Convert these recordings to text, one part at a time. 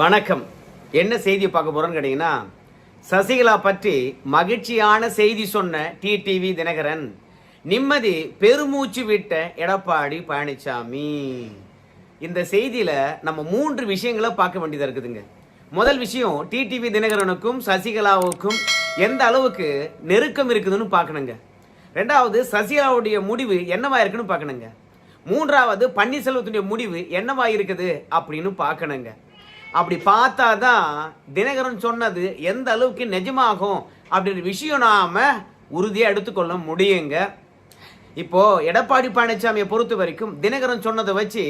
வணக்கம். என்ன செய்தி பார்க்க போறோம்னு கேட்டீங்கன்னா, சசிகலா பற்றி மகிழ்ச்சியான செய்தி சொன்ன டிடிவி தினகரன், நிம்மதி பெருமூச்சு விட்ட எடப்பாடி பழனிசாமி. இந்த செய்தியில நம்ம 3 விஷயங்களை பார்க்க வேண்டியதா இருக்குதுங்க. முதல் விஷயம், டிடிவி தினகரனுக்கும் சசிகலாவுக்கும் எந்த அளவுக்கு நெருக்கம் இருக்குதுன்னு பார்க்கணுங்க. ரெண்டாவது, சசிகலாவுடைய முடிவு என்னவா இருக்குன்னு பார்க்கணுங்க. மூன்றாவது, பன்னீர்செல்வத்துடைய முடிவு என்னவா இருக்குது அப்படின்னு பார்க்கணுங்க. அப்படி பார்த்தாதான் தினகரன் சொன்னது எந்த அளவுக்கு நிஜமாகும் அப்படின்ற விஷயம் நாம உறுதியா எடுத்துக்கொள்ள முடியுங்க. இப்போ எடப்பாடி பழனிசாமியை பொறுத்த வரைக்கும் தினகரன் சொன்னதை வச்சு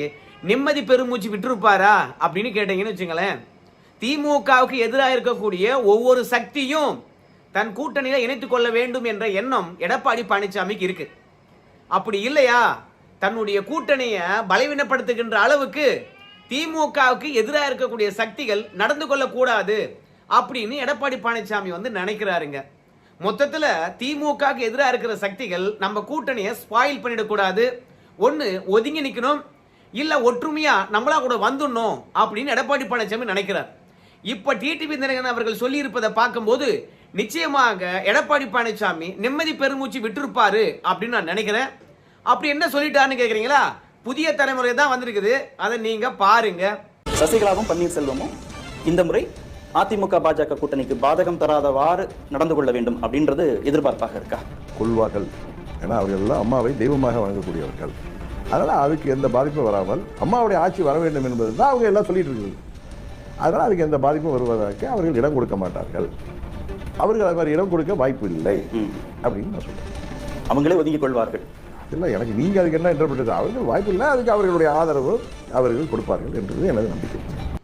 நிம்மதி பெருமூச்சு விட்டுருப்பாரா அப்படின்னு கேட்டீங்கன்னு வச்சுங்களேன், திமுகவுக்கு எதிராக இருக்கக்கூடிய ஒவ்வொரு சக்தியும் தன் கூட்டணியில இணைத்துக் கொள்ள வேண்டும் என்ற எண்ணம் எடப்பாடி பழனிசாமிக்கு இருக்கு. அப்படி இல்லையா, தன்னுடைய கூட்டணியை பலவீனப்படுத்துகின்ற அளவுக்கு திமுகவுக்கு எதிராக இருக்கக்கூடிய சக்திகள் நடந்து கொள்ளக்கூடாது அப்படின்னு எடப்பாடி பழனிசாமி நினைக்கிறாருங்க. மொத்தத்தில் திமுகவுக்கு எதிராக இருக்கிற சக்திகள் நம்ம கூட்டணியை ஸ்பாயில் பண்ணிடக்கூடாது, ஒன்று ஒதுங்கி நிற்கணும், இல்லை ஒற்றுமையா நம்மளா கூட வந்துடணும் அப்படின்னு எடப்பாடி பழனிசாமி நினைக்கிறார். இப்போ டிடிவி தினகரன் அவர்கள் சொல்லி இருப்பதை பார்க்கும்போது நிச்சயமாக எடப்பாடி பழனிசாமி நிம்மதி பெருமூச்சு விட்டுருப்பாரு அப்படின்னு நான் நினைக்கிறேன். அப்படி என்ன சொல்லிட்டாருன்னு கேட்குறீங்களா? புதிய தலைமுறை தான் வந்திருக்குது, அதை நீங்க பாருங்க. சசிகலாவும் பன்னீர்செல்வமும் இந்த முறை அதிமுக பாஜக கூட்டணிக்கு பாதகம் தராதவாறு நடந்து கொள்ள வேண்டும் அப்படின்றது எதிர்பார்ப்பாக இருக்கா? கொள்வார்கள். ஏன்னா அவர்கள் எல்லாம் அம்மாவை தெய்வமாக வழங்கக்கூடியவர்கள். அதனால் அதுக்கு எந்த பாதிப்பும் வராமல் அம்மாவுடைய ஆட்சி வர வேண்டும் என்பது தான் அவங்க எல்லாம் சொல்லிட்டு இருக்குது. அதனால் அதுக்கு எந்த பாதிப்பும் வருவதற்கு அவர்கள் இடம் கொடுக்க மாட்டார்கள். அவர்கள் அது மாதிரி இடம் கொடுக்க வாய்ப்பு இல்லை அப்படின்னு நான் சொல்றேன். அவங்களே ஒதுங்கிக் கொள்வார்கள். இல்லை, எனக்கு நீங்கள் அதுக்கு என்ன இன்டர்பிரேட், அவர்கள் வாய்ப்பு இல்லை, அதுக்கு அவர்களுடைய ஆதரவு அவர்கள் கொடுப்பார்கள் என்றது எனது நம்பிக்கை.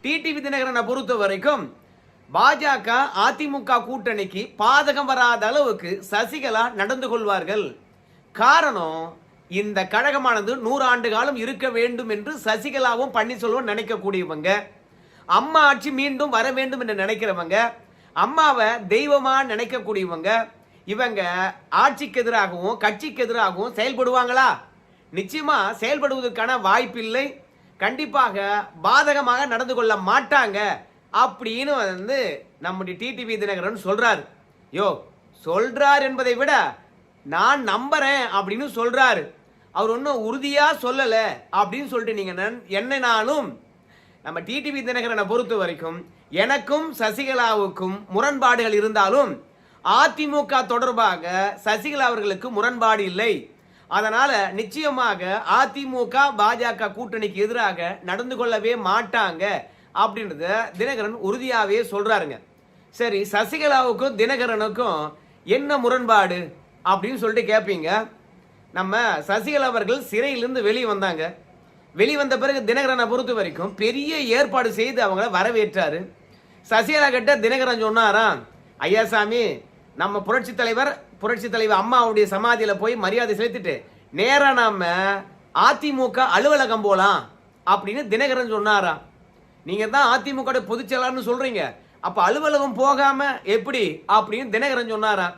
டிடிவி தினகரனை பொறுத்த வரைக்கும் பாஜக அதிமுக கூட்டணிக்கு பாதகம் வராத அளவுக்கு சசிகலா நடந்து கொள்வார்கள். காரணம், இந்த கழகமானது 100 ஆண்டு காலம் இருக்க வேண்டும் என்று சசிகலாவும் பன்னீர்செல்வம் நினைக்கக்கூடியவங்க, அம்மா ஆட்சி மீண்டும் வர வேண்டும் என்று நினைக்கிறவங்க, அம்மாவை தெய்வமா நினைக்கக்கூடியவங்க. இவங்க ஆட்சிக்கு எதிராகவும் கட்சிக்கு எதிராகவும் செயல்படுவாங்களா? நிச்சயமா செயல்படுவதற்கான வாய்ப்பில்லை. கண்டிப்பாக பாதகமாக நடந்து கொள்ள மாட்டாங்க அப்படின்னு நம்முடைய டிடிவி தினகரன் சொல்றாரு. சொல்றார் என்பதை விட நான் நம்புறேன் அப்படின்னு சொல்றாரு. அவர் ஒன்றும் உறுதியா சொல்லல அப்படின்னு சொல்லிட்டு நீங்க என்னனாலும் நம்ம டிடிவி தினகரனை பொறுத்த வரைக்கும் எனக்கும் சசிகலாவுக்கும் முரண்பாடுகள் இருந்தாலும் அதிமுக தொடர்பாக சசிகலா அவர்களுக்கு முரண்பாடு இல்லை. அதனால நிச்சயமாக அதிமுக பாஜக கூட்டணிக்கு எதிராக நடந்து கொள்ளவே மாட்டாங்க அப்படின்றத தினகரன் உறுதியாவே சொல்றாருங்க. சரி, சசிகலாவுக்கும் தினகரனுக்கும் என்ன முரண்பாடு அப்படின்னு சொல்லிட்டு கேட்பீங்க. நம்ம சசிகலா அவர்கள் சிறையிலிருந்து வெளியே வந்தாங்க. வெளிவந்த பிறகு தினகரனை பொறுத்த வரைக்கும் பெரிய ஏற்பாடு செய்து அவங்கள வரவேற்றாரு. சசிகலா கிட்ட தினகரன் சொன்னாராம், ஐயா சாமி, நம்ம புரட்சி தலைவர் அம்மாவுடைய சமாதியில போய் மரியாதை செலுத்திட்டு நேரா நாம அதிமுக அலுவலகம் போலாம் அப்படின்னு தினகரன் சொன்னாராம். நீங்க தான் அதிமுக பொதுச் செயலாளர்னு சொல்றீங்க, அப்ப அலுவலகம் போகாம எப்படி அப்படின்னு தினகரன் சொன்னாராம்.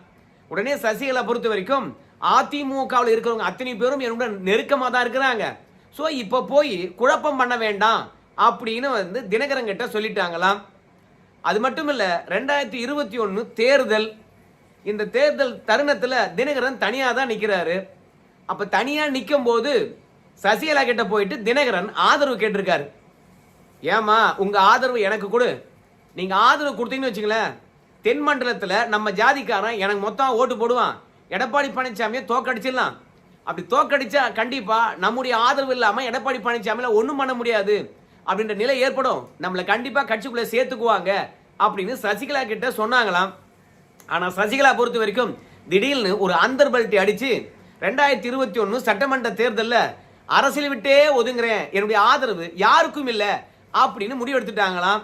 உடனே சசிகலா பொறுத்த வரைக்கும் அதிமுகவில் இருக்கிறவங்க அத்தனை பேரும் என்னோட நெருக்கமா தான் இருக்கிறாங்க, ஸோ இப்போ போய் குழப்பம் பண்ண வேண்டாம் அப்படின்னு தினகரன் கிட்ட சொல்லிட்டாங்களாம். அது மட்டும் இல்ல, 2021 தேர்தல், இந்த தேர்தல் தருணத்துல தினகரன் தனியா தான் நிக்கிறாரு. அப்ப தனியா நிற்கும் போது சசிகலா கிட்ட போயிட்டு தினகரன் ஆதரவு கேட்டிருக்காரு. ஏமா, உங்க ஆதரவு எனக்கு கொடு, நீங்க ஆதரவு கொடுத்தீங்கன்னு வச்சுங்களேன், தென் மண்டலத்துல நம்ம ஜாதிக்காரன் எனக்கு மொத்தம் ஓட்டு போடுவான், எடப்பாடி பழனிசாமியை தோக்கடிச்சிடலாம். அப்படி தோக்கடிச்சா கண்டிப்பா நம்முடைய ஆதரவு இல்லாம எடப்பாடி பழனிசாமியில ஒண்ணும் பண்ண முடியாது அப்படின்ற நிலை ஏற்படும், நம்மளை கண்டிப்பா கட்சிக்குள்ள சேர்த்துக்குவாங்க அப்படின்னு சசிகலா கிட்ட சொன்னாங்களாம். ஆனா சசிகலா பொறுத்த வரைக்கும் திடீர்னு ஒரு அந்தர்பல்ட்டி அடிச்சு 2021 சட்டமன்ற தேர்தலில் அரசியல் விட்டே ஒதுங்குறேன், என்னுடைய ஆதரவு யாருக்கும் இல்லை அப்படின்னு முடிவெடுத்துட்டாங்களாம்.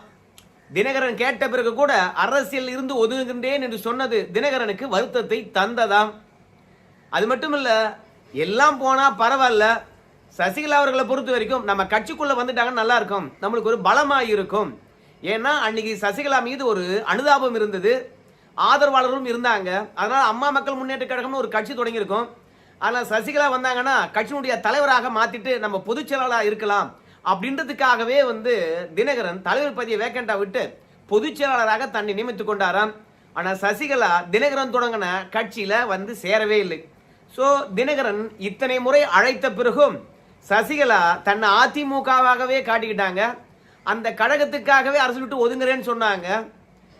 தினகரன் கேட்ட பிறகு கூட அரசியல் இருந்து ஒதுங்குகின்றேன் என்று சொன்னது தினகரனுக்கு வருத்தத்தை தந்ததாம். அது மட்டும் இல்ல, எல்லாம் போனா பரவாயில்ல, சசிகலா அவர்களை பொறுத்த வரைக்கும் நம்ம கட்சிக்குள்ள வந்துட்டாங்க நல்லா இருக்கும், நம்மளுக்கு ஒரு பலமா இருக்கும். ஏன்னா அன்னைக்கு சசிகலா மீது ஒரு அனுதாபம் இருந்தது, ஆதரவாளர்களும் இருந்தாங்க. அதனால அம்மா மக்கள் முன்னேற்ற கழகம்னு ஒரு கட்சி தொடங்கியிருக்கும். ஆனால் சசிகலா வந்தாங்கன்னா கட்சியினுடைய தலைவராக மாத்திட்டு நம்ம பொதுச் செயலாளராக இருக்கலாம் அப்படின்றதுக்காகவே வந்து தினகரன் தலைவர் பதவியை வேக்கண்டா விட்டு பொதுச் செயலாளராக தன்னை நியமித்துக் கொண்டாராம். ஆனால் சசிகலா தினகரன் தொடங்கின கட்சியில வந்து சேரவே இல்லை. ஸோ தினகரன் இத்தனை முறை அழைத்த பிறகும் சசிகலா தன்னை அதிமுகவாகவே காட்டிக்கிட்டாங்க. அந்த கழகத்துக்காகவே அரசு விட்டு ஒதுங்குறேன்னு சொன்னாங்க.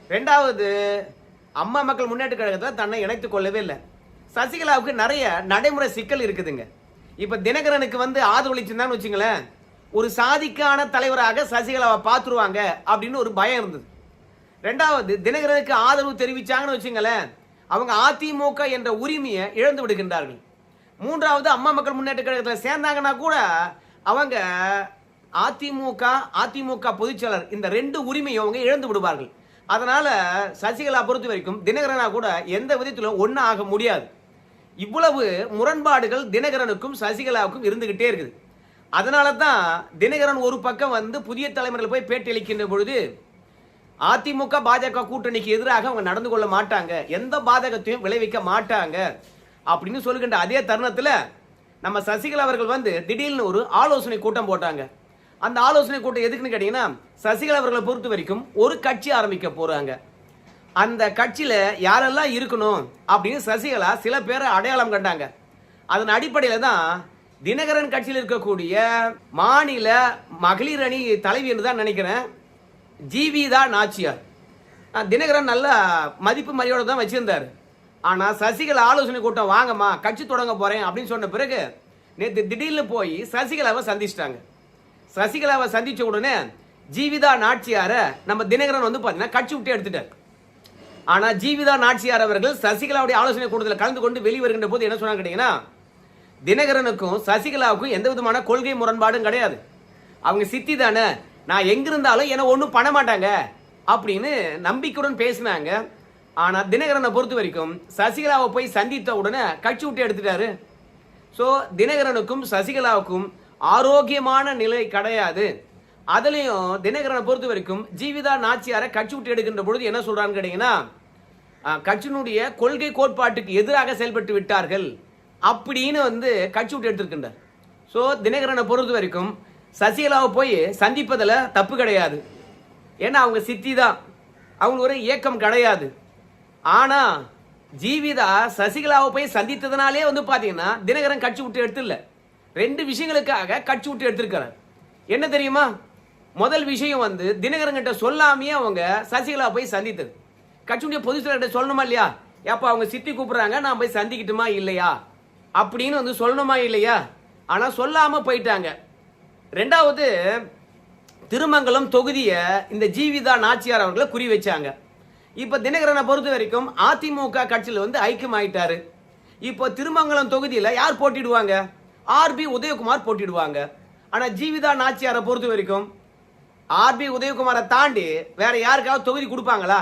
ரெண்டாவது, அம்மா மக்கள் முன்னேற்ற கழகத்தில் தன்னை இணைத்துக் கொள்ளவே இல்லை. சசிகலாவுக்கு நிறைய நடைமுறை சிக்கல் இருக்குதுங்க. இப்ப தினகரனுக்கு வந்து ஆதரவளிச்சிருந்தான்னு வச்சுங்களேன், ஒரு சாதிக்கான தலைவராக சசிகலாவை பார்த்துருவாங்க அப்படின்னு ஒரு பயம் இருந்தது. ரெண்டாவது, தினகரனுக்கு ஆதரவு தெரிவிச்சாங்கன்னு வச்சுங்களேன், அவங்க அதிமுக என்ற உரிமையை இழந்து விடுகின்றார்கள். மூன்றாவது, அம்மா மக்கள் முன்னேற்ற கழகத்தில் சேர்ந்தாங்கன்னா கூட அவங்க அதிமுக பொதுச்செயலர் இந்த ரெண்டு உரிமையும் அவங்க இழந்து விடுவார்கள். அதனால சசிகலா பொறுத்த வரைக்கும் தினகரனா கூட எந்த விதத்திலும் ஒன்னா ஆக முடியாது. இவ்வளவு முரண்பாடுகள் தினகரனுக்கும் சசிகலாவுக்கும் இருந்துகிட்டே இருக்குது. அதனால தான் தினகரன் ஒரு பக்கம் வந்து புதிய தலைமுறையில் போய் பேட்டி அளிக்கின்ற பொழுது அதிமுக பாஜக கூட்டணிக்கு எதிராக அவங்க நடந்து கொள்ள மாட்டாங்க, எந்த பாதகத்தையும் விளைவிக்க மாட்டாங்க அப்படின்னு சொல்லுகின்ற அதே தருணத்தில் நம்ம சசிகலா அவர்கள் வந்து திடீர்னு ஒரு ஆலோசனை கூட்டம் போட்டாங்க. அந்த ஆலோசனை கூட்டம் எதுக்குன்னு கேட்டீங்கன்னா, சசிகலா அவர்களை பொறுத்த வரைக்கும் ஒரு கட்சி ஆரம்பிக்க போறாங்க. அந்த கட்சியில யாரெல்லாம் இருக்கணும் அப்படின்னு சசிகலா சில பேரை அடையாளம் கண்டாங்க. அதன் அடிப்படையில் தான் தினகரன் கட்சியில் இருக்கக்கூடிய மாநில மகளிர் அணி தலைவி என்று தான் நினைக்கிறேன், ஜீவிதா நாச்சியார். தினகரன் நல்ல மதிப்பு மரியாதை தான் வச்சிருந்தாரு. ஆனா சசிகலா ஆலோசனை கூட்டம் வாங்கம்மா கட்சி தொடங்க போறேன் அப்படின்னு சொன்ன பிறகு நேற்று திடீர்னு போய் சசிகலாவை சந்திச்சிட்டாங்க. சசிகலாவை சந்திச்ச உடனே ஜீவிதா நாச்சியார நம்ம தினகரன் வந்து பாத்தீங்கன்னா கட்சி விட்டு எடுத்துட்டார். ஆனா ஜீவிதா நாச்சியார் அவர்கள் சசிகலாவுடைய ஆலோசனை கூட்டத்தில் கலந்து கொண்டு வெளியே வருகின்ற போது என்ன சொன்னாங்க கேட்டீங்கன்னா, தினகரனுக்கும் சசிகலாவுக்கும் எந்த விதமான கொள்கை முரண்பாடும் கிடையாது, அவங்க சித்தி தானே, நான் எங்கிருந்தாலும் என்ன ஒன்றும் பண்ண மாட்டாங்க அப்படின்னு நம்பிக்கையுடன் பேசினாங்க. ஆனா தினகரனை பொறுத்த வரைக்கும் சசிகலாவை போய் சந்தித்த உடனே கட்சி விட்டு எடுத்துட்டாரு. ஸோ தினகரனுக்கும் சசிகலாவுக்கும் ஆரோக்கியமான நிலை கிடையாது. அதுலயும் தினகரனை பொறுத்த வரைக்கும் ஜீவிதா நாச்சியாரை கட்சி விட்டு எடுக்கின்ற பொழுது என்ன சொல்றான்னு கேட்டீங்கன்னா, கட்சியினுடைய கொள்கை கோட்பாட்டுக்கு எதிராக செயல்பட்டு விட்டார்கள் அப்படின்னு வந்து கட்சி விட்டு எடுத்திருக்கின்றார். ஸோ தினகரனை பொறுத்த வரைக்கும் சசிகலாவை போய் சந்திப்பதில் தப்பு கிடையாது, ஏன்னா அவங்க சித்தி தான், அவங்களுக்கு ஒரு இயக்கம் கிடையாது. ஆனா ஜீவிதா சசிகலாவை போய் சந்தித்ததுனாலே வந்து பாத்தீங்கன்னா தினகரன் கட்சி விட்டு எடுத்துல ரெண்டு விஷயங்களுக்காக கட்சி விட்டு எடுத்திருக்கிறார். என்ன தெரியுமா? முதல் விஷயம் வந்து தினகரன் கிட்ட சொல்லாமையே அவங்க சசிகலா போய் சந்தித்தது. கட்சியுடைய பொதுச் செயலாளர்கிட்ட சொல்லணுமா இல்லையா, ஏப்பா அவங்க சித்தி கூப்பிடுறாங்க நான் போய் சந்திக்கட்டுமா இல்லையா அப்படின்னு வந்து சொல்லணுமா இல்லையா, ஆனா சொல்லாம போயிட்டாங்க. ரெண்டாவது, திருமங்கலம் தொகுதியை இந்த ஜீவிதா நாச்சியார் அவர்களை குறி வச்சாங்க. இப்ப தினகரனை பொறுத்த வரைக்கும் அதிமுக கட்சியில் வந்து ஐக்கியம் ஆயிட்டாரு. இப்போ திருமங்கலம் தொகுதியில யார் போட்டிடுவாங்க? ஆர்பி உதயகுமார் போட்டிடுவாங்க. ஆனா ஜீவிதா நாச்சியாரை பொறுத்த வரைக்கும் ஆர்பி உதயகுமாரை தாண்டி வேற யாருக்காவது தொகுதி கொடுப்பாங்களா?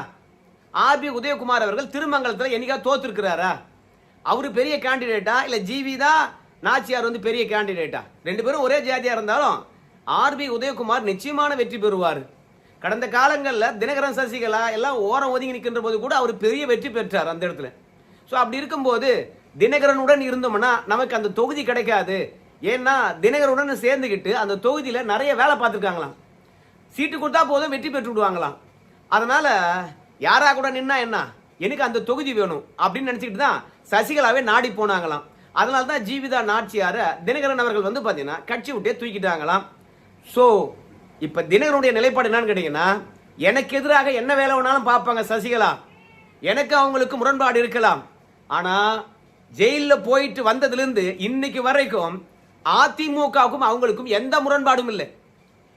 ஆர்பி உதயகுமார் அவர்கள் திருமங்கலத்தில் என்னைக்காவது தோத்துருக்கிறாரா? அவரு பெரிய கேண்டிடேட்டா இல்ல ஜீவிதா நாச்சியார் வந்து பெரிய கேண்டிடேட்டா? ரெண்டு பேரும் ஒரே ஜாதியா இருந்தாலும் ஆர்பி உதயகுமார் நிச்சயமான வெற்றி பெறுவார். கடந்த காலங்களில் தினகரன் சசிகலா எல்லாம் ஓரம் ஒதுங்கி நிற்கின்ற போது கூட அவர் பெரிய வெற்றி பெற்றார் அந்த இடத்துல. ஸோ அப்படி இருக்கும்போது தினகரனுடன் இருந்தோம்னா நமக்கு அந்த தொகுதி கிடைக்காது. ஏன்னா தினகரனுடன் சேர்ந்துக்கிட்டு அந்த தொகுதியில் நிறைய வேலை பார்த்துருக்காங்களாம், சீட்டு கொடுத்தா போதும் வெற்றி பெற்று விடுவாங்களாம். அதனால யாரா கூட நின்னா என்ன, எனக்கு அந்த தொகுதி வேணும் அப்படின்னு நினைச்சுக்கிட்டு தான் சசிகலாவே நாடி போனாங்களாம். அதனால தான் ஜீவிதா நாச்சியார தினகரன் அவர்கள் வந்து பார்த்தீங்கன்னா கட்சி விட்டே தூக்கிட்டாங்களாம். ஸோ இப்ப தினகரனுடைய நிலைப்பாடு என்னன்னு கேட்டீங்கன்னா, எனக்கு எதிராக என்ன வேலை வேணாலும் பார்ப்பாங்க சசிகலா, எனக்கு அவங்களுக்கு முரண்பாடு இருக்கலாம், ஆனா ஜெயிலில் போயிட்டு வந்ததிலிருந்து இன்னைக்கு வரைக்கும் அதிமுகவுக்கும் அவங்களுக்கும் எந்த முரண்பாடும் இல்லை.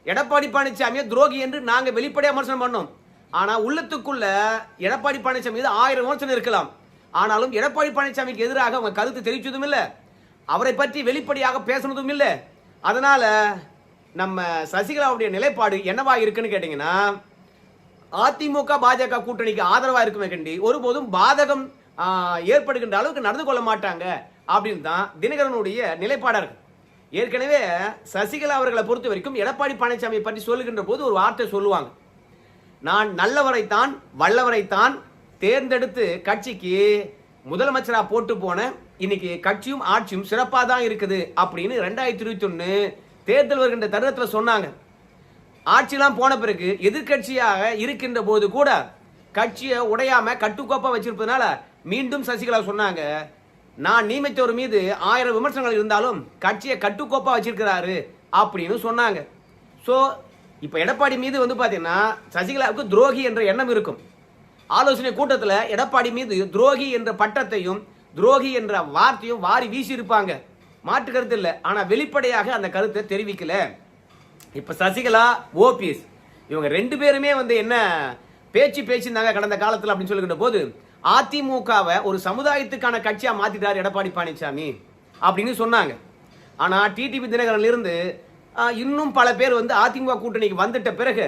எடப்பாடி பழனிசாமியை துரோகி என்று நாங்க வெளிப்படையா விமர்சனம் பண்ணோம். ஆனா உள்ளத்துக்குள்ள எடப்பாடி பழனிசாமி மீது 1000 விமர்சனம் இருக்கலாம், ஆனாலும் எடப்பாடி பழனிசாமிக்கு எதிராக அவங்க கருத்து தெரிவிச்சதும் இல்லை, அவரை பற்றி வெளிப்படையாக பேசுனதும் இல்லை. அதனால நம்ம சசிகலாவுடைய நிலைப்பாடு என்னவா இருக்குன்னு கேட்டீங்கன்னா, அதிமுக பாஜக கூட்டணிக்கு ஆதரவா இருக்குமே கண்டி ஒருபோதும் பாதகம் ஏற்படுகின்ற அளவுக்கு நடந்து கொள்ள மாட்டாங்க அப்படின்னு தான் தினகரனுடைய நிலைப்பாடா இருக்கு. ஏற்கனவே சசிகலா அவர்களை பொறுத்த வரைக்கும் எடப்பாடி பழனிசாமியை பற்றி சொல்லுகின்ற போது ஒரு வார்த்தை சொல்லுவாங்க, நான் நல்லவரைத்தான் வல்லவரைத்தான் தேர்ந்தெடுத்து கட்சிக்கு முதலமைச்சரா போட்டு போன, இன்னைக்கு கட்சியும் ஆட்சியும் சிறப்பாக தான் இருக்குது அப்படின்னு 2021 தேர்தல் வருகின்ற தருணத்தில் சொன்னாங்க. ஆட்சியெல்லாம் போன பிறகு எதிர்கட்சியாக இருக்கின்ற போது கூட கட்சியை உடையாம கட்டுக்கோப்பா வச்சிருப்பதனால மீண்டும் சசிகலா சொன்னாங்க, நான் நியமித்தவர் மீது 1000 விமர்சனங்கள் இருந்தாலும் கட்சியை கட்டுக்கோப்பா வச்சிருக்கிறாரு அப்படின்னு சொன்னாங்க. ஸோ இப்போ எடப்பாடி மீது வந்து பார்த்தீங்கன்னா சசிகலாவுக்கு துரோகி என்ற எண்ணம் இருக்கும். ஆலோசனை கூட்டத்தில் எடப்பாடி மீது துரோகி என்ற பட்டத்தையும் துரோகி என்ற வார்த்தையும் வாரி வீசி இருப்பாங்க, மாற்று கருத்து இல்லை. ஆனால் வெளிப்படையாக அந்த கருத்தை தெரிவிக்கல. இப்போ சசிகலா, ஓபிஎஸ் இவங்க 2 பேருமே வந்து என்ன பேசியிருந்தாங்க கடந்த காலத்தில் அப்படின்னு சொல்லுகின்ற போது, அதிமுகவை ஒரு சமுதாயத்துக்கான கட்சியா மாத்திட்டார் எடப்பாடி பழனிசாமி அப்படின்னு சொன்னாங்க. ஆனா டிடிவி தினகரன்ல இருந்து இன்னும் பல பேர் வந்து அதிமுக கூட்டணிக்கு வந்துட்ட பிறகு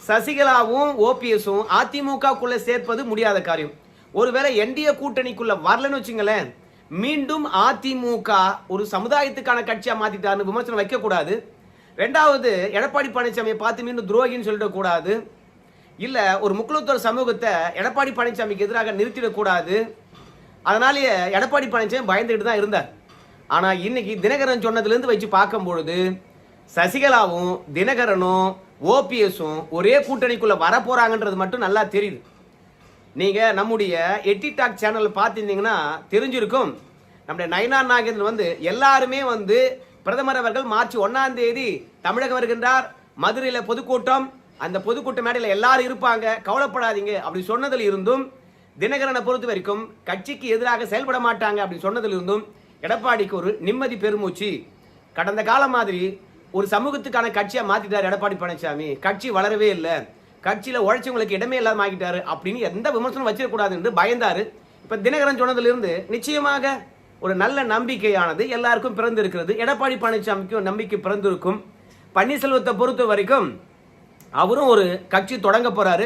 சசிகலாவும் ஓபிஎஸும் அதிமுகக்குள்ள சேர்ப்பது முடியாத காரியம். ஒருவேளை என்டிஏ கூட்டணிக்குள்ள வரலன்னு வச்சுங்களேன், மீண்டும் அதிமுக ஒரு சமுதாயத்துக்கான கட்சியா மாத்திட்டாருன்னு விமர்சனம் வைக்க கூடாது. ரெண்டாவது, எடப்பாடி பழனிசாமியை பார்த்து மீண்டும் துரோகின்னு சொல்லிடக்கூடாது. இல்ல ஒரு முக்குலத்தோர் சமூகத்தை எடப்பாடி பழனிசாமிக்கு எதிராக நிறுத்திடக்கூடாது. அதனாலேயே எடப்பாடி பழனிசாமி பயந்துகிட்டு தான் இருந்தார். ஆனா இன்னைக்கு தினகரன் சொன்னதுலேருந்து வச்சு பார்க்கும்பொழுது சசிகலாவும் தினகரனும் ஓபிஎஸும் ஒரே கூட்டணிக்குள்ள வரப்போறாங்கன்றது மட்டும் நல்லா தெரியுது. நீங்க நம்முடைய எட்டிடாக் சேனல் பார்த்திருந்தீங்கன்னா தெரிஞ்சிருக்கும். நம்முடைய நயனா நாகேந்திரன் வந்து எல்லாருமே வந்து பிரதமர் அவர்கள் மார்ச் 1ஆம் தேதி தமிழகம் வருகின்றார், மதுரையில பொதுக்கூட்டம், அந்த பொதுக்கூட்ட மேடையில் எல்லாரும் இருப்பாங்க, கவலைப்படாதீங்க அப்படி சொன்னதில் இருந்தும், தினகரனை பொறுத்த வரைக்கும் கட்சிக்கு எதிராக செயல்பட மாட்டாங்க அப்படின்னு சொன்னதில் இருந்தும் எடப்பாடிக்கு ஒரு நிம்மதி பெருமூச்சு. கடந்த காலம் மாதிரி ஒரு சமூகத்துக்கான கட்சியா மாத்திட்டார் எடப்பாடி பழனிசாமி, கட்சி வளரவே இல்லை, கட்சியில உழைச்சவங்களுக்கு இடமே இல்லாம ஆகிட்டாரு அப்படின்னு எந்த விமர்சனம் வச்சிடக்கூடாது என்று பயந்தாரு. இப்ப தினகரன் சொன்னதிலிருந்து நிச்சயமாக ஒரு நல்ல நம்பிக்கையானது எல்லாருக்கும் பிறந்து இருக்கிறது. எடப்பாடி பழனிசாமிக்கும் நம்பிக்கை பிறந்திருக்கும். பன்னீர்செல்வத்தை பொறுத்த வரைக்கும் அவரும் ஒரு கட்சி தொடங்க போறாரு,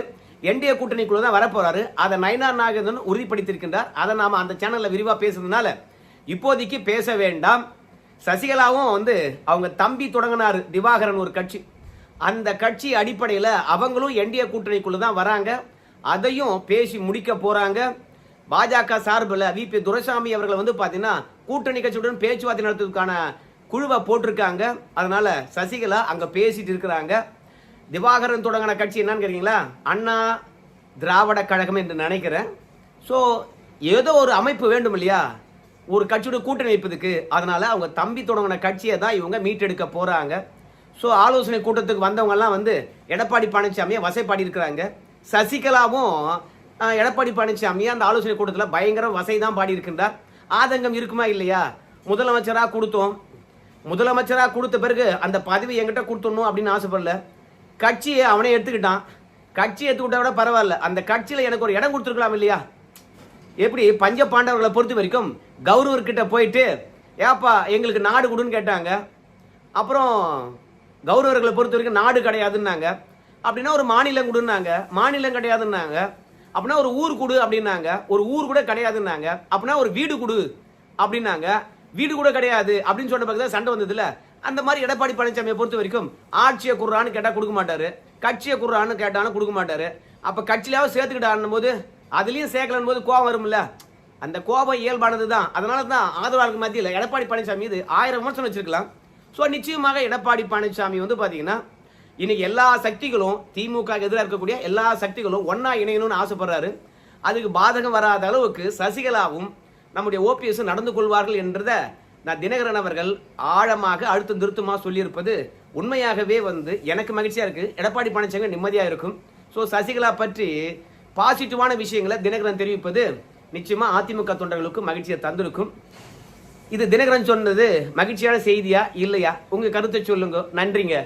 என்டிஏ கூட்டணிக்குள்ள தான் வரப்போறாரு. அதை நயனார் நாகேந்திரன் உறுதிப்படுத்தியிருக்கின்றார். அதை நாம அந்த சேனல்ல விரிவா பேசுறதுனால இப்போதைக்கு பேச வேண்டாம். சசிகலாவும் வந்து அவங்க தம்பி தொடங்கினாரு திவாகரன் ஒரு கட்சி, அந்த கட்சி அடிப்படையில் அவங்களும் என்டிஏ கூட்டணிக்குள்ள தான் வராங்க, அதையும் பேசி முடிக்க போறாங்க. பாஜக சார்பில் விபி துரைசாமி அவர்கள் வந்து பார்த்தீங்கன்னா கூட்டணி கட்சியுடன் பேச்சுவார்த்தை நடத்துவதற்கான குழுவை போட்டிருக்காங்க. அதனால சசிகலா அங்க பேசிட்டு இருக்கிறாங்க. திவாகரன் தொடங்கின கட்சி என்னன்னு கேட்டீங்களா, அண்ணா திராவிட கழகம் என்று நினைக்கிறேன். ஸோ ஏதோ ஒரு அமைப்பு வேண்டும் இல்லையா ஒரு கட்சியோட கூட்டணி வைப்பதுக்கு, அதனால அவங்க தம்பி தொடங்கின கட்சியை தான் இவங்க மீட்டெடுக்க போறாங்க. ஸோ ஆலோசனை கூட்டத்துக்கு வந்தவங்க எல்லாம் வந்து எடப்பாடி பழனிசாமியை வசைப்பாடி இருக்கிறாங்க. சசிகலாவும் எடப்பாடி பழனிசாமியை அந்த ஆலோசனை கூட்டத்தில் பயங்கர வசை தான் பாடி இருக்கின்றார். ஆதங்கம் இருக்குமா இல்லையா, முதலமைச்சராக கொடுத்தோம், முதலமைச்சராக கொடுத்த பிறகு அந்த பதவி என்கிட்ட கொடுத்துடணும் அப்படின்னு ஆசைப்படல, கட்சியை அவனே எடுத்துக்கிட்டான், கட்சி எடுத்துக்கிட்டா விட பரவாயில்ல, அந்த கட்சியில் எனக்கு ஒரு இடம் கொடுத்துருக்கலாம் இல்லையா. எப்படி பஞ்ச பாண்டவர்களை பொறுத்த வரைக்கும் கௌரவர்கிட்ட போயிட்டு ஏப்பா எங்களுக்கு நாடு கொடுன்னு கேட்டாங்க, அப்புறம் கௌரவர்களை பொறுத்த வரைக்கும் நாடு கிடையாதுன்னாங்க, அப்படின்னா ஒரு மாநிலம் கொடுன்னாங்க, மாநிலம் கிடையாதுன்னாங்க, அப்படின்னா ஒரு ஊர் கொடு அப்படின்னாங்க, ஒரு ஊர் கூட கிடையாதுன்னாங்க, அப்படின்னா ஒரு வீடு கொடு அப்படின்னாங்க, வீடு கூட கிடையாது அப்படின்னு சொன்ன பிறகு தான் சண்டை வந்ததுல. அந்த மாதிரி எடப்பாடி பழனிசாமியை பொறுத்த வரைக்கும் ஆட்சியை குடுறான்னு கேட்டால் கொடுக்க மாட்டாரு, கட்சியை குடுறான்னு கேட்டாலும் கொடுக்க மாட்டாரு. அப்போ கட்சியிலாவது சேர்த்துக்கிட்டான் போது அதுலேயும் சேர்க்கலன் போது கோபம் வரும்ல, அந்த கோபம் இயல்பானது தான். அதனால தான் ஆதரவாளர்கள் மத்தியில் எடப்பாடி பழனிசாமி மீது 1000 விமர்சனம் வச்சிருக்கலாம். ஸோ நிச்சயமாக எடப்பாடி பழனிசாமி வந்து பார்த்தீங்கன்னா இன்னைக்கு எல்லா சக்திகளும் திமுக எதிராக இருக்கக்கூடிய எல்லா சக்திகளும் ஒன்னா இணையணும்னு ஆசைப்படுறாரு. அதுக்கு பாதகம் வராத அளவுக்கு சசிகலாவும் நம்முடைய ஓபிஎஸ் நடந்து கொள்வார்கள் என்றதை நான் தினகரன் அவர்கள் ஆழமாக அழுத்தம் திருத்தமாக சொல்லியிருப்பது உண்மையாகவே வந்து எனக்கு மகிழ்ச்சியா இருக்கு. எடப்பாடி பழனிசாமி நிம்மதியா இருக்கும். ஸோ சசிகலா பற்றி பாசிட்டிவான விஷயங்களை தினகரன் தெரிவிப்பது நிச்சயமா அதிமுக தொண்டர்களுக்கு மகிழ்ச்சியை தந்திருக்கும். இது தினகரன் சொன்னது மகிழ்ச்சியான செய்தியா இல்லையா, உங்க கருத்தை சொல்லுங்க. நன்றிங்க.